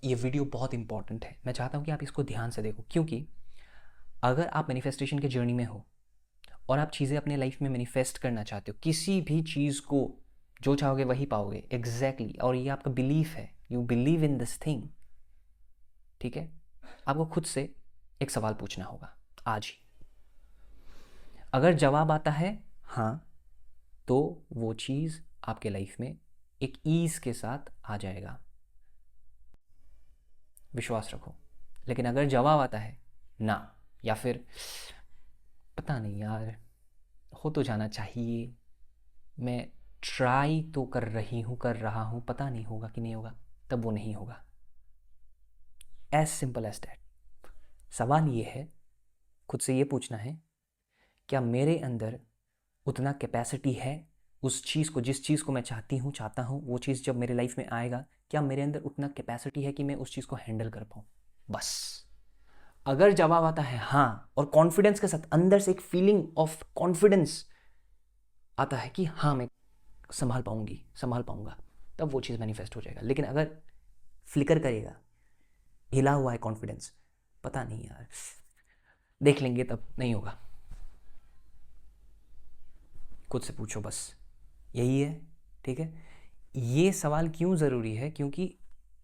ये वीडियो बहुत इंपॉर्टेंट है। मैं चाहता हूँ कि आप इसको ध्यान से देखो, क्योंकि अगर आप मैनिफेस्टेशन के जर्नी में हो और आप चीज़ें अपने लाइफ में मैनिफेस्ट करना चाहते हो, किसी भी चीज़ को जो चाहोगे वही पाओगे एग्जैक्टली, और ये आपका बिलीफ है, you believe in this thing, ठीक है। आपको खुद से एक सवाल पूछना होगा आज ही। अगर जवाब आता है हाँ, तो वो चीज़ आपके लाइफ में एक ईज़ के साथ आ जाएगा, विश्वास रखो। लेकिन अगर जवाब आता है ना, या फिर पता नहीं यार, हो तो जाना चाहिए, मैं ट्राई तो कर रहा हूँ, पता नहीं होगा कि नहीं होगा, तब वो नहीं होगा। As simple as that. सवाल ये है, खुद से ये पूछना है, क्या मेरे अंदर उतना कैपेसिटी है उस चीज़ को, जिस चीज़ को मैं चाहता हूँ, वो चीज़ जब मेरे लाइफ में आएगा, क्या मेरे अंदर उतना कैपेसिटी है कि मैं उस चीज़ को हैंडल कर पाऊँ? बस। अगर जवाब आता है हाँ, और कॉन्फिडेंस के साथ, अंदर से एक फीलिंग ऑफ कॉन्फिडेंस आता है कि हाँ मैं संभाल पाऊंगा, तब वो चीज़ मैनिफेस्ट हो जाएगा। लेकिन अगर फ्लिकर करेगा, हिला हुआ है कॉन्फिडेंस, पता नहीं यार, देख लेंगे, तब नहीं होगा। खुद से पूछो, बस यही है, ठीक है। ये सवाल क्यों ज़रूरी है? क्योंकि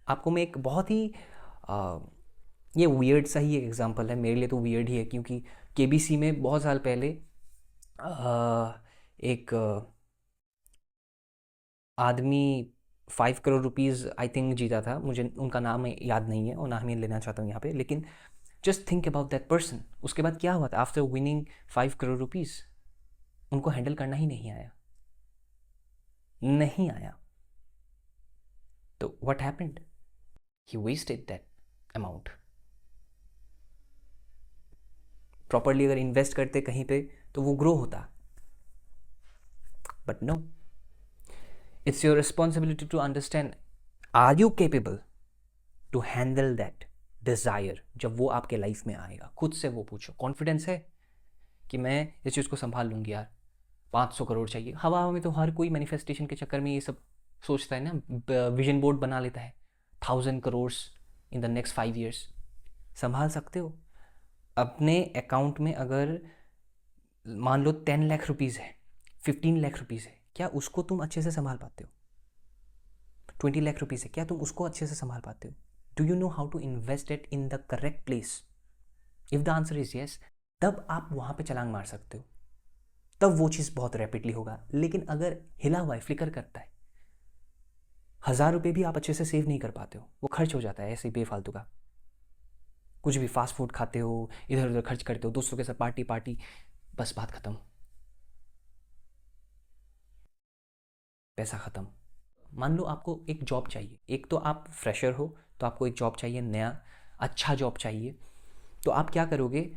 आपको मैं एक बहुत ही ये वियर्ड सा ही एक एग्जांपल है, मेरे लिए तो वियर्ड ही है, क्योंकि केबीसी में बहुत साल पहले एक आदमी 5 करोड़ रुपीज़ आई थिंक जीता था, मुझे उनका नाम याद नहीं है और ना मैं लेना चाहता हूँ यहाँ पे, लेकिन just think about that person. उसके बाद क्या हुआ था? आफ्टर विनिंग 5 करोड़ रुपीज़, उनको हैंडल करना ही नहीं आया। तो what happened? He wasted that amount. Properly अगर इन्वेस्ट करते कहीं पे तो वो ग्रो होता, but no. It's your responsibility to understand, are you capable to handle that desire जब वो आपके लाइफ में आएगा? खुद से वो पूछो, कॉन्फिडेंस है कि मैं इस चीज़ को संभाल लूँगी यार? 500 करोड़ चाहिए, हवा में तो हर कोई मैनिफेस्टेशन के चक्कर में ये सब सोचता है ना, विजन बोर्ड बना लेता है, 1000 crore in the next 5 years. संभाल सकते हो? अपने अकाउंट में अगर मान लो 10 लाख रुपीज़ है, 15 लाख रुपीज़ है, क्या उसको तुम अच्छे से संभाल पाते हो? 20 लाख रुपीज़ है, क्या तुम उसको अच्छे से संभाल पाते हो? Do you know how to invest it in the correct place? If the answer is yes, तब आप वहाँ पे छलांग मार सकते हो, तब वो चीज़ बहुत रैपिडली होगा। लेकिन अगर हिला हुआ है, फ्लिकर करता है, 1000 रुपये भी आप अच्छे से सेव नहीं कर पाते हो, वो खर्च हो जाता है ऐसे ही बेफालतू का। कुछ भी फास्ट फूड खाते हो, इधर उधर खर्च करते हो, दोस्तों के साथ पार्टी, बस बात खत्म, पैसा खत्म। मान लो आपको एक जॉब चाहिए, एक तो आप फ्रेशर हो तो आपको एक जॉब चाहिए, नया अच्छा जॉब चाहिए, तो आप क्या करोगे?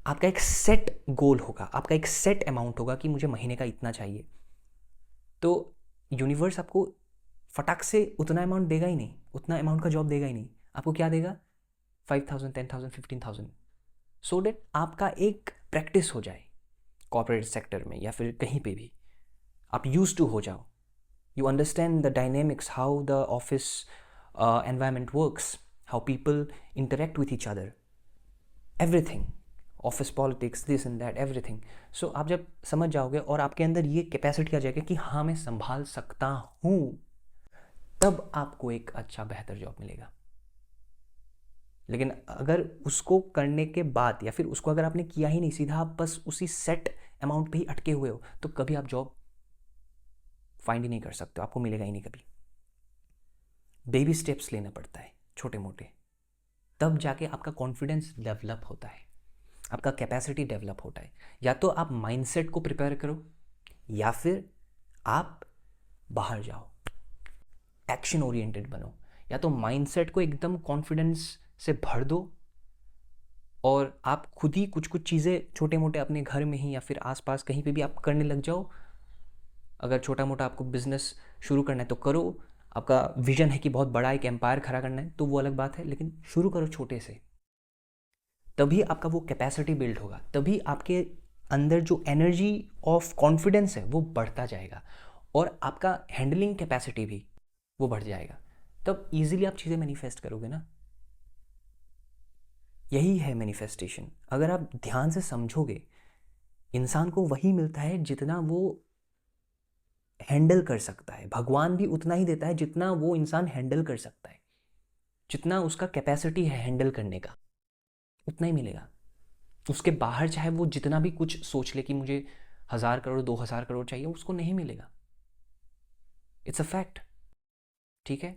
आपका एक सेट गोल होगा, आपका एक सेट अमाउंट होगा कि मुझे महीने का इतना चाहिए। तो यूनिवर्स आपको फटाक से उतना अमाउंट देगा ही नहीं, उतना अमाउंट का जॉब देगा ही नहीं। आपको क्या देगा? 5000, 10,000, 15,000, सो डेट आपका एक प्रैक्टिस हो जाए कॉर्पोरेट सेक्टर में या फिर कहीं पे भी, आप यूज टू हो जाओ। You understand the dynamics, how the office environment works, how people interact with each other, everything, office politics, this and that, everything. So आप जब समझ जाओगे और आपके अंदर ये कैपेसिटी आ जाएगी कि हाँ मैं संभाल सकता हूँ, तब आपको एक अच्छा बेहतर जॉब मिलेगा। लेकिन अगर उसको करने के बाद, या फिर उसको अगर आपने किया ही नहीं, सीधा आप बस उसी सेट अमाउंट पे ही अटके हुए हो, तो कभी आप जॉब फाइंड ही नहीं कर सकते, आपको मिलेगा ही नहीं कभी। बेबी स्टेप्स लेना पड़ता है, छोटे मोटे, तब जाके आपका कॉन्फिडेंस डेवलप होता है, आपका कैपेसिटी डेवलप होता है। या तो आप माइंडसेट को प्रिपेयर करो, या फिर आप बाहर जाओ, एक्शन ओरिएंटेड बनो। या तो माइंडसेट को एकदम कॉन्फिडेंस से भर दो और आप खुद ही कुछ कुछ चीज़ें छोटे मोटे अपने घर में ही या फिर आसपास कहीं पे भी आप करने लग जाओ। अगर छोटा मोटा आपको बिजनेस शुरू करना है तो करो, आपका विजन है कि बहुत बड़ा एक एम्पायर खड़ा करना है तो वो अलग बात है, लेकिन शुरू करो छोटे से, तभी आपका वो कैपेसिटी बिल्ड होगा, तभी आपके अंदर जो एनर्जी ऑफ कॉन्फिडेंस है वो बढ़ता जाएगा और आपका हैंडलिंग कैपेसिटी भी वो बढ़ जाएगा। तब ईजिली आप चीज़ें मैनिफेस्ट करोगे ना। यही है मैनिफेस्टेशन। अगर आप ध्यान से समझोगे, इंसान को वही मिलता है जितना वो हैंडल कर सकता है। भगवान भी उतना ही देता है जितना वो इंसान हैंडल कर सकता है, जितना उसका कैपेसिटी है हैंडल करने का, उतना ही मिलेगा। उसके बाहर चाहे वो जितना भी कुछ सोच ले कि मुझे 1000 करोड़ 2000 करोड़ चाहिए, उसको नहीं मिलेगा। It's a fact. ठीक है,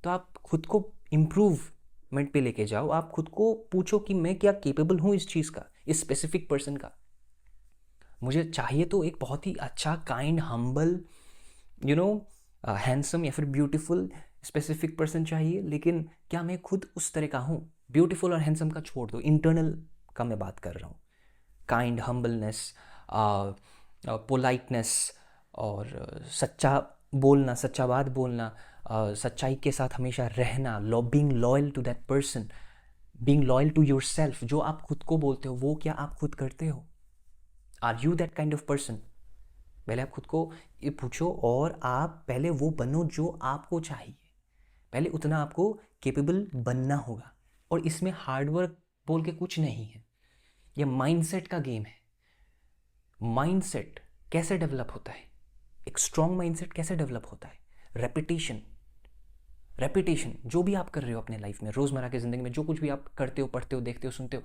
तो आप खुद को इम्प्रूवमेंट पे लेके जाओ। आप खुद को पूछो कि मैं क्या केपेबल हूँ इस चीज़ का, इस स्पेसिफिक पर्सन का। मुझे चाहिए तो एक बहुत ही अच्छा, काइंड, हम्बल, हैंडसम या फिर ब्यूटीफुल स्पेसिफिक पर्सन चाहिए, लेकिन क्या मैं खुद उस तरह का हूँ? ब्यूटीफुल और हैंडसम का छोड़ दो, इंटरनल का मैं बात कर रहा हूँ। काइंड, हम्बलनेस, पोलाइटनेस, और सच्चा बोलना, सच्चा बात बोलना, सच्चाई के साथ हमेशा रहना, being loyal to that person, being loyal to yourself. जो आप खुद को बोलते हो वो क्या आप खुद करते हो? Are you that kind of person? पहले आप खुद को ये पूछो, और आप पहले वो बनो जो आपको चाहिए। पहले उतना आपको केपेबल बनना होगा। और इसमें हार्डवर्क बोल के कुछ नहीं है, ये माइंडसेट का गेम है। माइंडसेट कैसे डेवलप होता है? एक स्ट्रॉन्ग माइंडसेट कैसे डेवलप होता है? रेपिटेशन। रेपिटेशन, जो भी आप कर रहे हो अपने लाइफ में, रोज़मर्रा की ज़िंदगी में जो कुछ भी आप करते हो, पढ़ते हो, देखते हो, सुनते हो,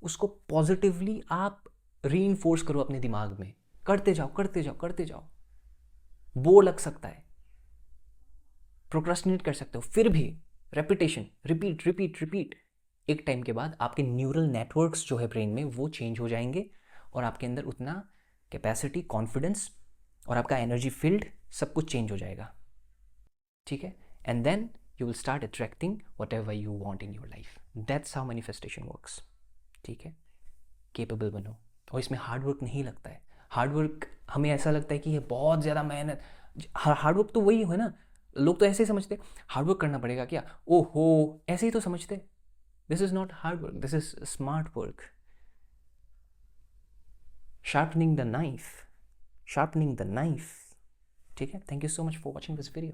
उसको पॉजिटिवली आप रीइंफोर्स करो अपने दिमाग में। करते जाओ, करते जाओ, करते जाओ। बोर लग सकता है, प्रोक्रास्टिनेट कर सकते हो, फिर भी रेपिटेशन, रिपीट रिपीट रिपीट, एक टाइम के बाद आपके न्यूरल नेटवर्क्स जो है ब्रेन में वो चेंज हो जाएंगे, और आपके अंदर उतना कैपेसिटी, कॉन्फिडेंस और आपका एनर्जी फील्ड सब कुछ चेंज हो जाएगा। ठीक है, and then you will start attracting whatever you want in your life. That's how manifestation works. ठीक है, केपेबल बनो। और इसमें हार्डवर्क नहीं लगता है। हार्डवर्क हमें ऐसा लगता है कि ये बहुत ज़्यादा मेहनत। हार्डवर्क तो वही है ना, लोग तो ऐसे ही समझते हार्डवर्क करना पड़ेगा क्या, ओहो, ऐसे ही तो समझते। This is not hard work, this is smart work. Sharpening the knife, sharpening the knife. ठीक है, thank you so much for watching this video.